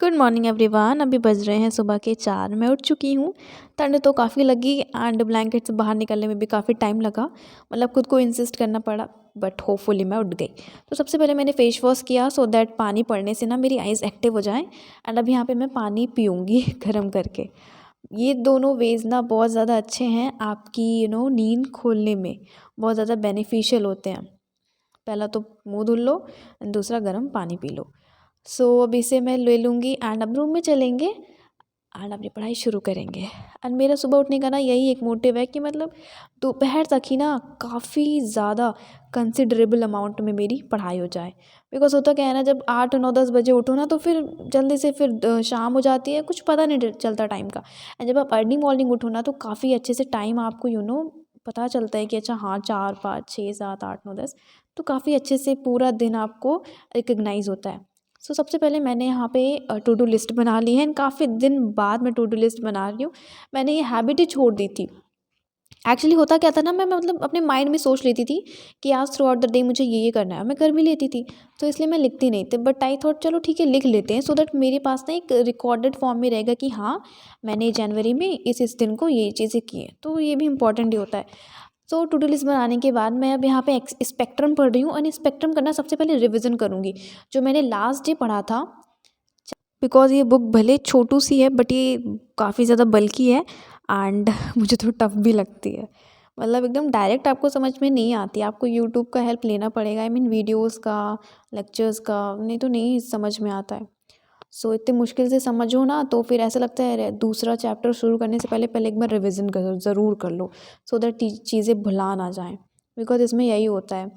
Good morning everyone. अभी बज रहे हैं सुबह के 4। मैं उठ चुकी हूँ। ठंड तो काफ़ी लगी एंड ब्लैंकेट से बाहर निकलने में भी काफ़ी टाइम लगा। मतलब खुद को इंसिस्ट करना पड़ा, बट होपफुली मैं उठ गई। तो सबसे पहले मैंने फेस वॉश किया सो दैट पानी पड़ने से ना मेरी आइज़ एक्टिव हो जाएं। एंड अब यहाँ पे मैं पानी पीऊँगी गर्म करके। ये दोनों वेज ना बहुत ज़्यादा अच्छे हैं आपकी नींद खोलने में, बहुत ज़्यादा बेनिफिशियल होते हैं। पहला तो मुँह धुल लो एंड दूसरा गर्म पानी पी लो। सो अब इसे मैं ले लूँगी एंड अब रूम में चलेंगे एंड अपनी पढ़ाई शुरू करेंगे। एंड मेरा सुबह उठने का ना यही एक मोटिव है कि मतलब दोपहर तक ही ना काफ़ी ज़्यादा कंसिडरेबल अमाउंट में मेरी पढ़ाई हो जाए। बिकॉज होता क्या है ना, जब 8 9 10 बजे उठो ना तो फिर जल्दी से फिर शाम हो जाती है, कुछ पता नहीं चलता टाइम का। एंड जब आप अर्ली मॉर्निंग उठो ना तो काफ़ी अच्छे से टाइम आपको पता चलता है कि अच्छा हाँ 4 5 6 7 8 9 10, तो काफ़ी अच्छे से पूरा दिन आपको रिकग्नाइज़ होता है। सो सबसे पहले मैंने यहाँ पे टू डू लिस्ट बना ली है एंड काफ़ी दिन बाद मैं टू डू लिस्ट बना रही हूँ। मैंने ये हैबिट ही छोड़ दी थी। एक्चुअली होता क्या था ना, मैं मतलब अपने माइंड में सोच लेती थी कि आज थ्रू आउट द डे मुझे ये करना है, मैं कर भी लेती थी। तो इसलिए मैं लिखती नहीं थी, बट आई थॉट चलो ठीक है लिख लेते हैं सो दैट मेरे पास ना एक रिकॉर्डेड फॉर्म में रहेगा कि हाँ मैंने जनवरी में इस दिन को ये चीज़ें की हैं। तो ये भी इंपॉर्टेंट ही होता है। सो टू डू लिस्ट बनाने के बाद मैं अब यहाँ पे स्पेक्ट्रम पढ़ रही हूँ और स्पेक्ट्रम करना सबसे पहले रिविज़न करूँगी जो मैंने लास्ट डे पढ़ा था। बिकॉज़ ये बुक भले छोटू सी है बट ये काफ़ी ज़्यादा बल्की है एंड मुझे तो टफ भी लगती है। मतलब एकदम डायरेक्ट आपको समझ में नहीं आती, आपको यूट्यूब का हेल्प लेना पड़ेगा। आई मीन वीडियोज़ का, लेक्चर्स का, नहीं तो नहीं समझ में आता है। सो इतने मुश्किल से समझो ना तो फिर ऐसा लगता है दूसरा चैप्टर शुरू करने से पहले पहले एक बार रिविज़न ज़रूर कर लो सो दैट चीज़ें भुला ना जाएँ। बिकॉज़ इसमें यही होता है,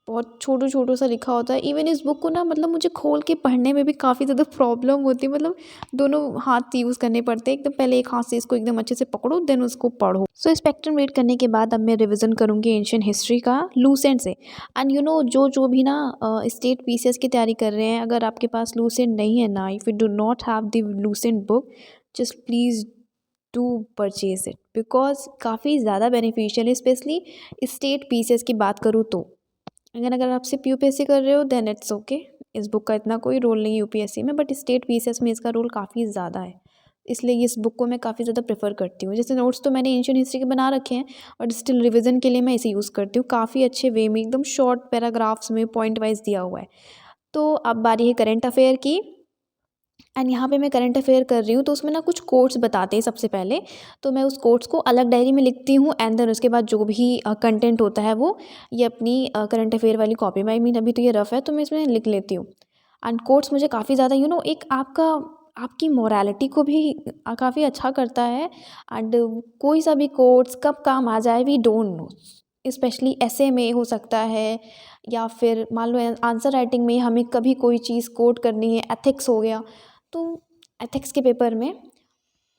बहुत छोटू छोटू सा लिखा होता है। इवन इस बुक को ना मतलब मुझे खोल के पढ़ने में भी काफ़ी ज़्यादा प्रॉब्लम होती है। मतलब दोनों हाथ यूज़ करने पड़ते हैं। एकदम पहले एक हाथ से इसको एकदम अच्छे से पकड़ो देन उसको पढ़ो। सो स्पेक्ट्रम रीड करने के बाद अब मैं रिवीजन करूँगी एंशियंट हिस्ट्री का लूसेंट से। एंड जो जो भी ना स्टेट पीसीएस की तैयारी कर रहे हैं, अगर आपके पास लूसेंट नहीं है ना, if you do not have the Lucent book, just please to purchase it because काफ़ी ज़्यादा बेनिफिशियल है। स्पेशली स्टेट पीसीएस की बात करूँ तो अगर आप सिर्फ यूपीएससी कर रहे हो देन इट्स ओके। इस बुक का इतना कोई रोल नहीं है यूपीएससी में, बट स्टेट पीसीएस में इसका रोल काफ़ी ज़्यादा है। इसलिए इस बुक को मैं काफ़ी ज़्यादा प्रेफर करती हूँ। जैसे नोट्स तो मैंने एंशिएंट हिस्ट्री के बना रखे हैं और स्टिल रिवीजन के लिए मैं इसे यूज़ करती हूँ। काफ़ी अच्छे वे में एकदम शॉर्ट पैराग्राफ्स में पॉइंट वाइज दिया हुआ है। तो अब बारी है करंट अफेयर की। एंड यहाँ पे मैं करंट अफेयर कर रही हूँ तो उसमें ना कुछ कोट्स बताते हैं सबसे पहले। तो मैं उस कोट्स को अलग डायरी में लिखती हूँ एंड देन उसके बाद जो भी कंटेंट होता है वो ये अपनी करंट अफेयर वाली कॉपी में, आई मीन अभी तो ये रफ है तो मैं इसमें लिख लेती हूँ। एंड कोट्स मुझे काफ़ी ज़्यादा एक आपकी मोरालिटी को भी काफ़ी अच्छा करता है। एंड कोई सा भी कोट्स कब काम आ जाए वी डोंट नो। स्पेशली ऐसे में हो सकता है या फिर मान लो आंसर राइटिंग में हमें कभी कोई चीज़ कोट करनी है, एथिक्स हो गया तो एथिक्स के पेपर में,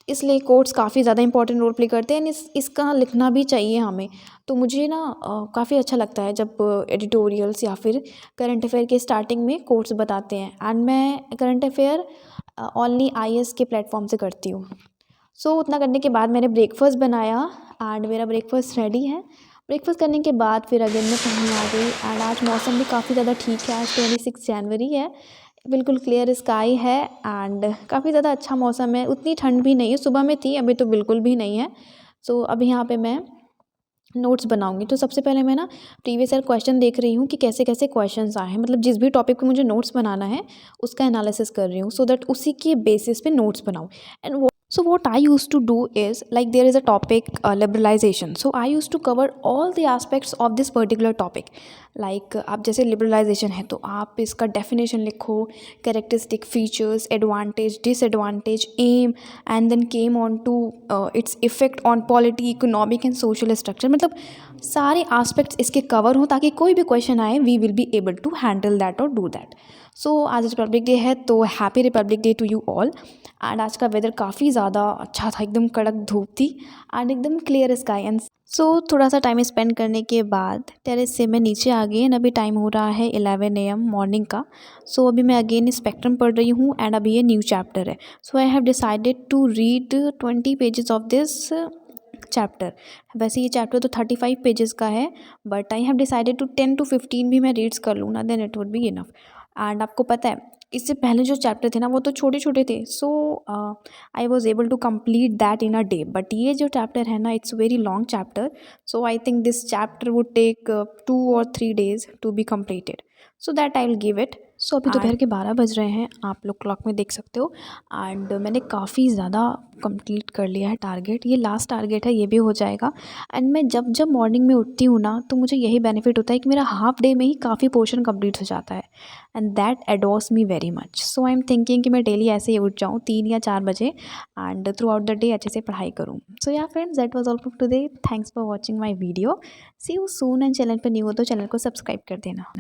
इसलिए कोट्स काफ़ी ज़्यादा इंपॉर्टेंट रोल प्ले करते हैं। इसका लिखना भी चाहिए हमें। तो मुझे ना काफ़ी अच्छा लगता है जब एडिटोरियल्स या फिर करंट अफेयर के स्टार्टिंग में कोट्स बताते हैं। एंड मैं करंट अफेयर ओनली आईएएस के प्लेटफॉर्म से करती हूँ। सो उतना करने के बाद मैंने ब्रेकफास्ट बनाया एंड मेरा ब्रेकफास्ट रेडी है। ब्रेकफास्ट करने के बाद फिर अगेन मैं पढ़ने आ गई एंड आज मौसम भी काफ़ी ज़्यादा ठीक है। आज 26 जनवरी है, बिल्कुल क्लियर स्काई है एंड काफ़ी ज़्यादा अच्छा मौसम है। उतनी ठंड भी नहीं है, सुबह में थी अभी तो बिल्कुल भी नहीं है। सो अब यहाँ पे मैं नोट्स बनाऊंगी। तो सबसे पहले मैं ना प्रीवियस ईयर क्वेश्चन देख रही हूँ कि कैसे कैसे क्वेश्चंस आए हैं। मतलब जिस भी टॉपिक पे मुझे नोट्स बनाना है उसका एनालिसिस कर रही हूँ सो दैट उसी के बेसिस पे नोट्स बनाऊँ। And so what I used to do is, like, there is a topic liberalization, so I used to cover all the aspects of this particular topic. Like आप जैसे liberalization है तो आप इसका definition लिखो, characteristic features, advantage, disadvantage, aim, and then came on to its effect on polity, economic and social structure. मतलब सारे aspects इसके cover हों ताकि कोई भी question आए we will be able to handle that or do that. सो आज Republic Day है तो happy Republic Day to you all. And आज का वेदर काफ़ी ज़्यादा अच्छा था, एकदम कड़क धूप थी एंड एकदम क्लियर स्काई। एंड सो थोड़ा सा टाइम स्पेंड करने के बाद टेरेस से मैं नीचे आ गई एंड अभी टाइम हो रहा है 11 AM मॉर्निंग का। सो अभी मैं अगेन स्पेक्ट्रम पढ़ रही हूँ एंड अभी ये न्यू चैप्टर है। So I have decided to read 20 pages of this chapter. वैसे ये चैप्टर तो 35 पेजेस का है but I have decided to 10 to 15 भी मैं रीड्स कर लूँ ना, then it would be enough. And आपको पता है इससे पहले जो चैप्टर थे ना वो तो छोटे छोटे थे, so I was able to complete that in a day, but ये जो चैप्टर है ना it's very long chapter, so I think this chapter would take 2 or 3 days to be completed, so that I will give it. So अभी दोपहर के 12 बज रहे हैं, आप लोग क्लॉक में देख सकते हो, एंड मैंने काफ़ी ज़्यादा कंप्लीट कर लिया है टारगेट, ये लास्ट टारगेट है, ये भी हो जाएगा। एंड मैं जब जब मॉर्निंग में उठती हूँ ना तो मुझे यही बेनिफिट होता है कि मेरा हाफ डे में ही काफ़ी पोर्शन कंप्लीट हो जाता है, and that adores me very much. So I am thinking कि मैं डेली ऐसे ही उठ जाऊँ 3 या 4 बजे, and throughout the day अच्छे से पढ़ाई करूँ। So yeah friends, that was all for today, thanks for watching my video, see you soon, and channel पर न्यू हो तो चैनल को सब्सक्राइब कर देना।